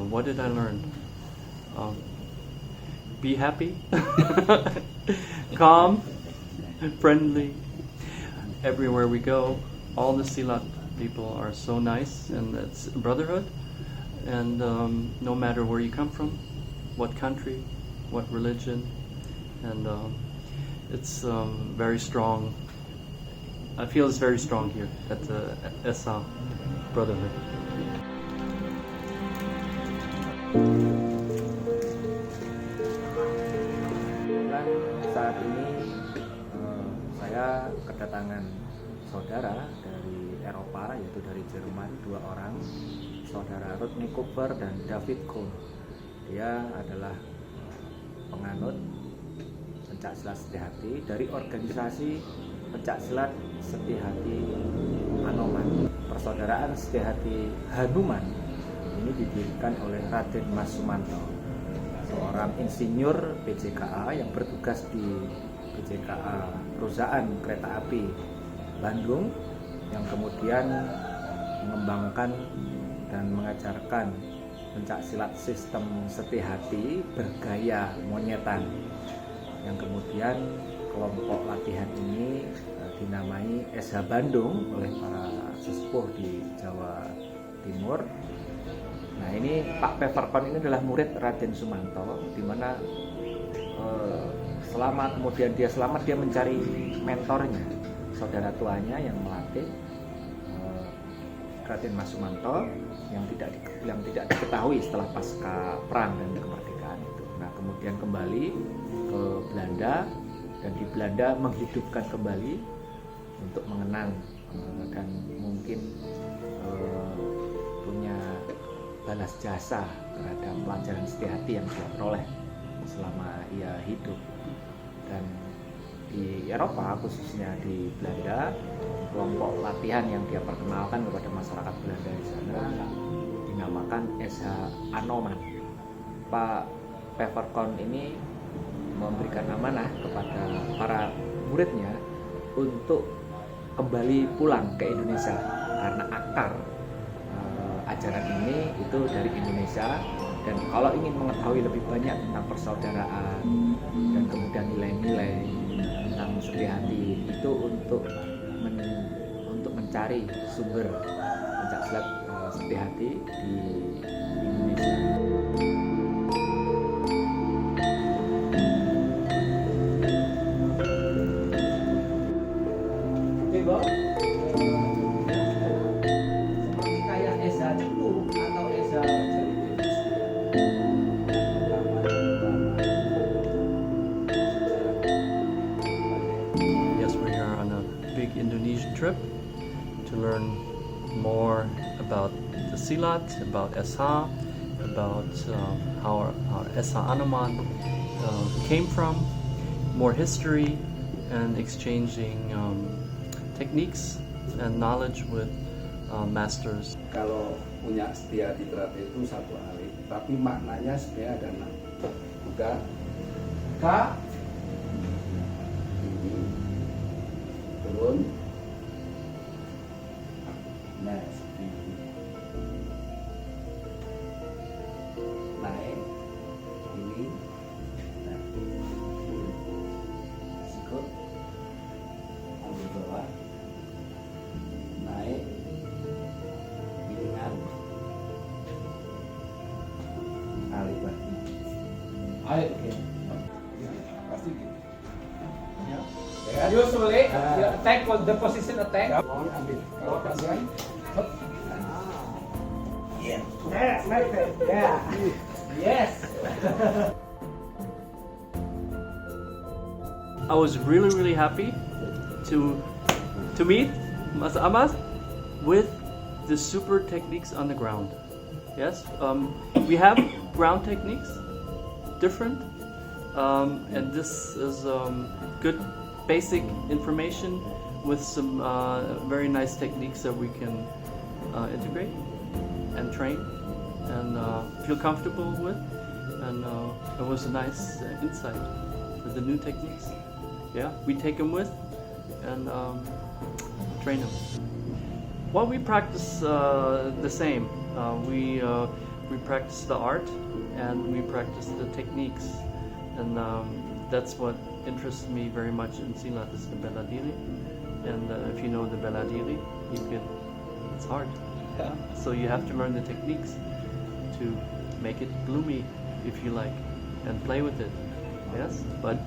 what did I learn? Be happy, calm, friendly. Everywhere we go, all the Silat people are so nice, and it's brotherhood. And no matter where you come from, what country, what religion, and it's very strong. I feel it's very strong here at the Esa Brotherhood. Saat ini saya kedatangan saudara dari Eropa, yaitu dari Jerman, 2 orang, saudara Rodney Cooper dan David Kohn. Dia adalah penganut pencak silat Setihati dari organisasi pencak silat Setihati Anoman. Persaudaraan Setihati Hanuman ini didirikan oleh Raden Mas Sumanto, seorang insinyur PJKA yang bertugas di PJKA perusahaan kereta api Bandung, yang kemudian mengembangkan dan mengajarkan pencak silat sistem Setihati bergaya monyetan, yang kemudian kelompok latihan ini dinamai SH Bandung oleh para sesepuh di Jawa Timur. Nah, ini Pak Peverkon ini adalah murid Raden Sumanto, di mana selama kemudian dia selamat, dia mencari mentornya, saudara tuanya yang melatih Raden Mas Sumanto yang tidak diketahui setelah pasca perang dan kemerdekaan itu. Nah, kemudian kembali ke Belanda, dan di Belanda menghidupkan kembali untuk mengenang dan mungkin punya balas jasa terhadap pelajaran Setihati yang dia peroleh selama ia hidup. Dan di Eropa, khususnya di Belanda, kelompok latihan yang dia perkenalkan kepada masyarakat Belanda di sana dinamakan SH Anoman. Pak Peverkon ini memberikan amanah kepada para muridnya untuk kembali pulang ke Indonesia, karena akar ajaran ini itu dari Indonesia. Dan kalau ingin mengetahui lebih banyak tentang persaudaraan dan kemudian nilai-nilai tentang Setihati, itu untuk mencari sumber pencak silat Setihati di Indonesia. Seperti kayak Eza Cepu atau Eza Yes, we are on a big Indonesian trip to learn more about the Silat, about Esa, about how Esa Anoman came from, more history, and exchanging techniques and knowledge with masters. Kalau punya Setihati terapi itu satu alif, tapi maknanya sebenarnya ada 6. Buka K, ini turun, nah seperti ini, naik, ini, nah turun, sikut, ambil bawah, naik, piringan, alif lagi. Alif, oke. Pasti gitu. Ya. Usually, you attack the position attack. Ambil. Kalau kasihan, Yes, like that. Yeah. Yes. I was really happy to meet Mas Amas with the super techniques on the ground. Yes, we have ground techniques, different, and this is good basic information with some very nice techniques that we can integrate and train and feel comfortable with, and it was a nice insight for the new techniques. Yeah, we take them with and train them. Well, we practice the same. we practice the art and we practice the techniques, and that's what interests me very much in Silat is the bela diri. And if you know the bela diri, it's hard. Yeah. So you have to learn the techniques to make it gloomy, if you like, and play with it. Yes, but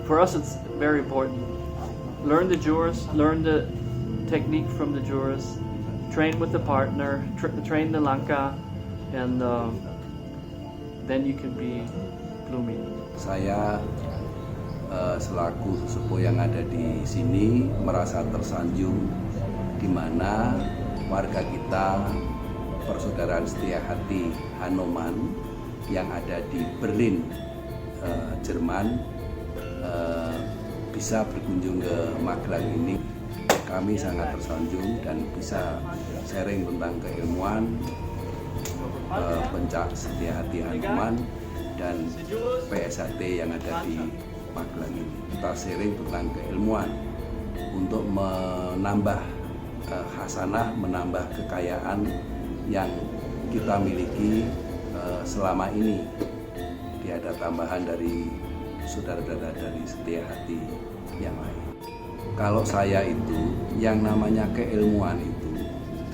for us it's very important. Learn the jurus, learn the technique from the jurus, train with the partner, train the langkah, and then you can be gloomy. Saya selaku sesepuh yang ada di sini merasa tersanjung di mana warga kita persaudaraan setia hati Hanoman yang ada di Berlin, Jerman bisa berkunjung ke Magelang ini. Kami sangat tersanjung dan bisa sharing tentang keilmuan pencak setia hati Hanoman dan PSHT yang ada di Magelang ini. Kita sharing tentang keilmuan untuk menambah hasanah, menambah kekayaan yang kita miliki selama ini. Tiada tambahan dari saudara-saudara dari setia hati yang lain. Kalau saya itu, yang namanya keilmuan itu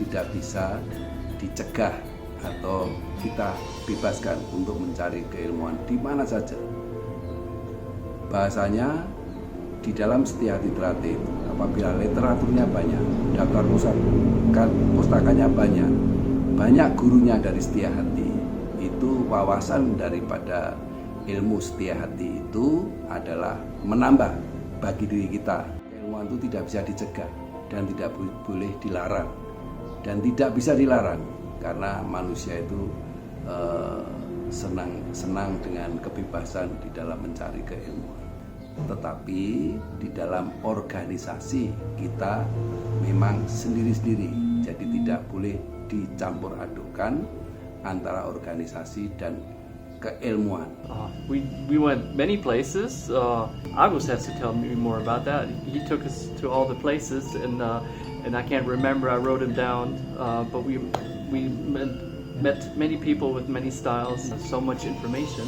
tidak bisa dicegah atau kita bebaskan untuk mencari keilmuan di mana saja. Bahasanya di dalam setia hati Trate itu, apabila literaturnya banyak, daftar pustakanya banyak gurunya dari setia hati, itu wawasan daripada ilmu setia hati itu adalah menambah bagi diri kita. Keilmuan itu tidak bisa dicegah dan tidak boleh dilarang dan tidak bisa dilarang karena manusia itu senang dengan kebebasan di dalam mencari keilmuan. Tetapi di dalam organisasi kita memang sendiri-sendiri, jadi tidak boleh dicampur adukan antara organisasi dan keilmuan. We went many places. Agus has to tell me more about that. He took us to all the places, and I can't remember. I wrote them down, but we met many people with many styles, so much information.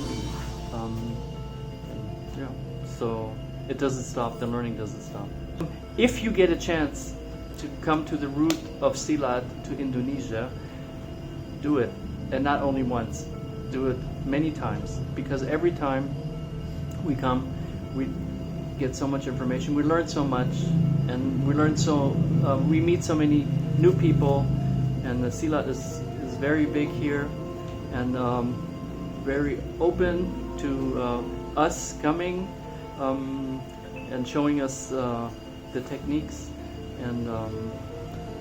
Yeah, so it doesn't stop. The learning doesn't stop. If you get a chance to come to the root of Silat to Indonesia, do it, and not only once. Do it many times, because every time we come, we get so much information. We learn so much, and we meet so many new people, and the Silat is very big here, and very open to us coming and showing us the techniques, and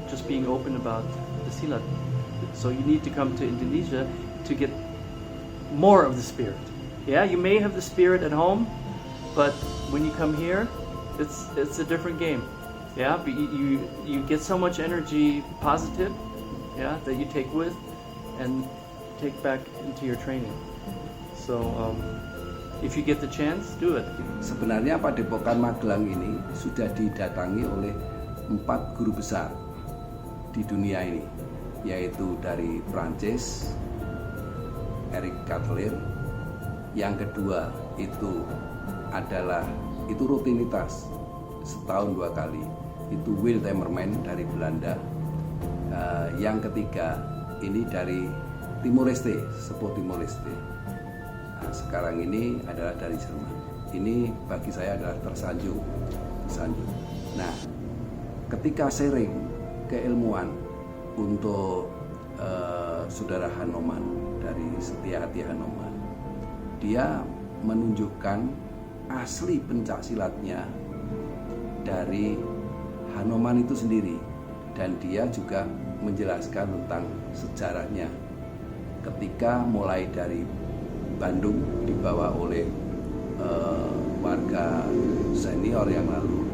just being open about the Silat. So you need to come to Indonesia to get more of the spirit. Yeah, you may have the spirit at home, but when you come here, it's a different game. Yeah, but you get so much energy, positive, yeah, that you take with and take back into your training. So if you get the chance, do it. Sebenarnya Padepokan Magelang ini sudah didatangi oleh 4 guru besar di dunia ini, yaitu dari Prancis, Eric Catellier. Yang kedua itu rutinitas setahun 2 kali, itu Will Timmerman dari Belanda. Yang ketiga ini dari Timor Leste, sepuh Timor Leste. Nah, sekarang ini adalah dari Jerman. Ini bagi saya adalah tersanjung. Nah, ketika sharing keilmuan untuk saudara Hanoman dari setia hati Hanoman, dia menunjukkan asli pencak silatnya dari Hanoman itu sendiri, dan dia juga menjelaskan tentang sejarahnya ketika mulai dari Bandung dibawa oleh warga senior yang lalu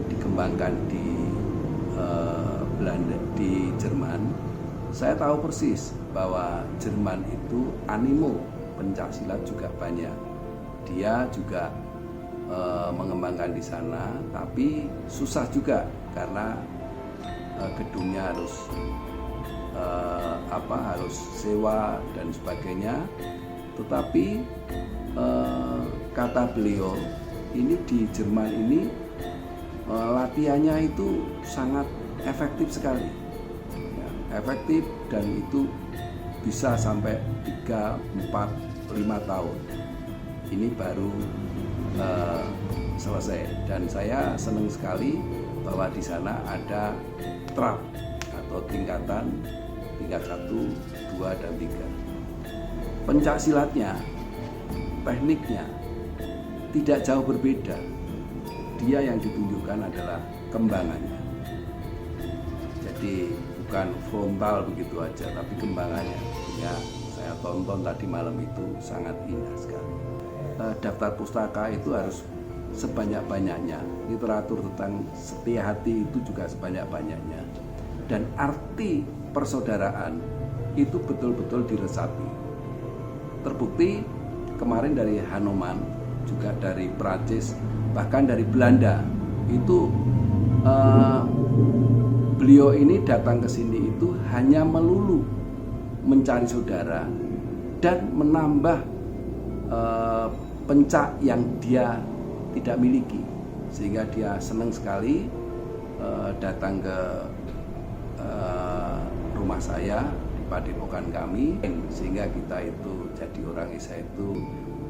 dikembangkan di Belanda, di Jerman. Saya tahu persis bahwa Jerman itu animo pencaksilat juga banyak. Dia juga mengembangkan di sana, tapi susah juga karena gedungnya harus harus sewa dan sebagainya. Tetapi kata beliau ini di Jerman ini latihannya itu sangat efektif sekali, ya, efektif, dan itu bisa sampai 3, 4, 5 tahun. Ini baru selesai, dan saya senang sekali bahwa di sana ada trap atau tingkatan tingkat 1, 2, dan 3. Pencak silatnya, tekniknya tidak jauh berbeda. Dia yang ditunjukkan adalah kembangannya. Jadi bukan frontal begitu aja, tapi kembangannya. Ya, saya tonton tadi malam itu sangat indah sekali. Daftar pustaka itu harus sebanyak-banyaknya. Literatur tentang setia hati itu juga sebanyak-banyaknya. Dan arti persaudaraan itu betul-betul diresapi. Terbukti kemarin dari Hanoman, juga dari Prancis, bahkan dari Belanda, itu beliau ini datang ke sini itu hanya melulu mencari saudara dan menambah pencak yang dia tidak miliki, sehingga dia senang sekali datang ke rumah saya di padepokan kami, sehingga kita itu jadi orang Isa itu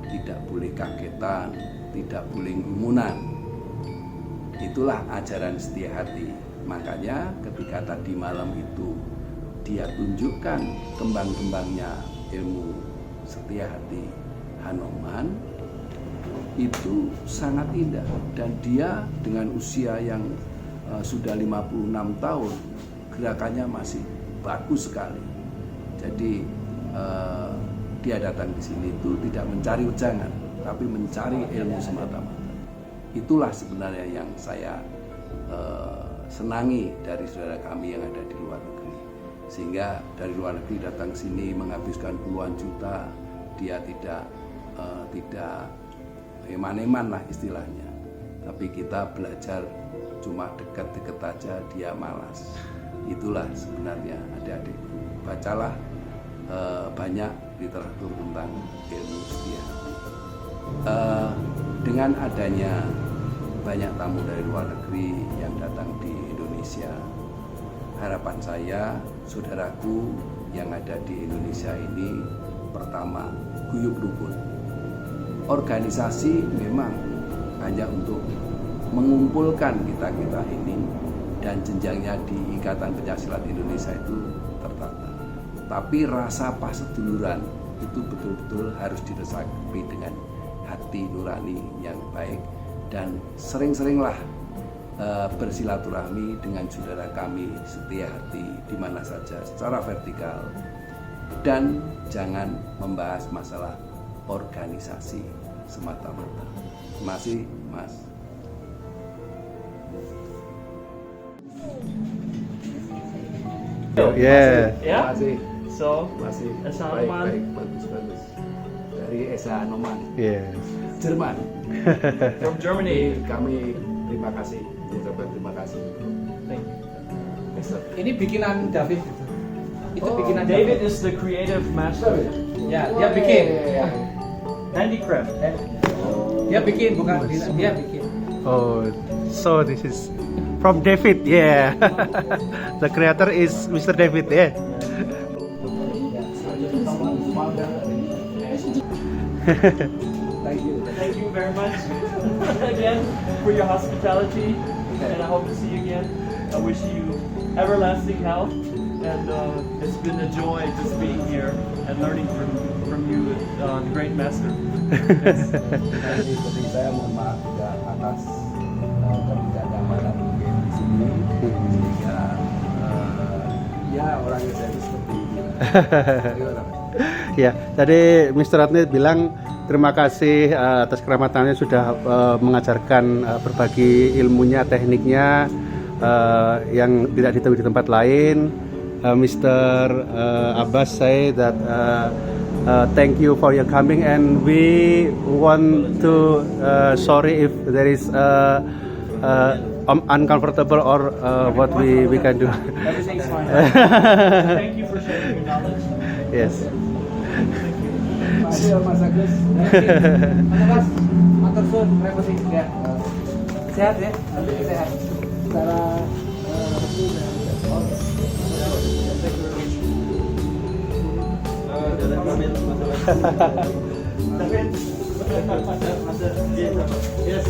tidak boleh kagetan, tidak boleh ngumunan. Itulah ajaran setia hati. Makanya ketika tadi malam itu dia tunjukkan kembang-kembangnya ilmu setia hati Hanoman, itu sangat indah, dan dia dengan usia yang sudah 56 tahun, gerakannya masih bagus sekali. Jadi dia datang di sini itu tidak mencari ujangan, tapi mencari ilmu semata-mata. Itulah sebenarnya yang saya senangi dari saudara kami yang ada di luar negeri. Sehingga dari luar negeri datang ke sini menghabiskan puluhan juta, dia tidak eman-eman lah istilahnya. Tapi kita belajar cuma dekat-dekat aja, dia malas. Itulah sebenarnya adik-adik. Bacalah banyak literatur tentang ilmu setia hati. Dengan adanya banyak tamu dari luar negeri yang datang di Indonesia, harapan saya saudaraku yang ada di Indonesia ini, pertama, guyub rukun. Organisasi memang hanya untuk mengumpulkan kita-kita ini, dan jenjangnya di Ikatan Pencaksilat Indonesia itu tertata. Tapi rasa paseduluran itu betul-betul harus diresapi dengan hati nurani yang baik, dan sering-seringlah bersilaturahmi dengan saudara kami setia hati di mana saja secara vertikal, dan jangan membahas masalah organisasi semata-mata. Terima kasih, Mas. Yeah. Yeah. Terima kasih. So, Masih Esa baik, Hanoman. baik, bagus. Dari Esa Hanoman, Yes. Jerman. from Germany. Kami terima kasih, mengucapkan terima kasih. Thank you. Mister. Ini bikinan David. Itu Oh, bikinan David is the creative master. Ya, dia bikin. Handicraft. Dia bikin, bukan dia bikin. Oh, so this is from David. Yeah. The creator is Mr. David. Yeah. Thank you. Thank you very much again for your hospitality, and I hope to see you again. I wish you everlasting health, and it's been a joy just being here and learning from you, the great master. Yes. Seperti saya mohon maaf juga atas ketidaknyamanan mungkin di sini, sehingga ya orangnya saya itu seperti ini. Ya, tadi Mr. Ratni bilang terima kasih atas keramatannya sudah mengajarkan berbagi ilmunya, tekniknya yang tidak ditemui di tempat lain. Mr. Abbas say that thank you for your coming, and we want to sorry if there is uncomfortable or what we can do. Everything's fine. Thank you for sharing your knowledge. Yes. Masih Mas Agus. Mana Mas? Matur suwun repoti ya. Sehat ya? Sehat. Secara Yes.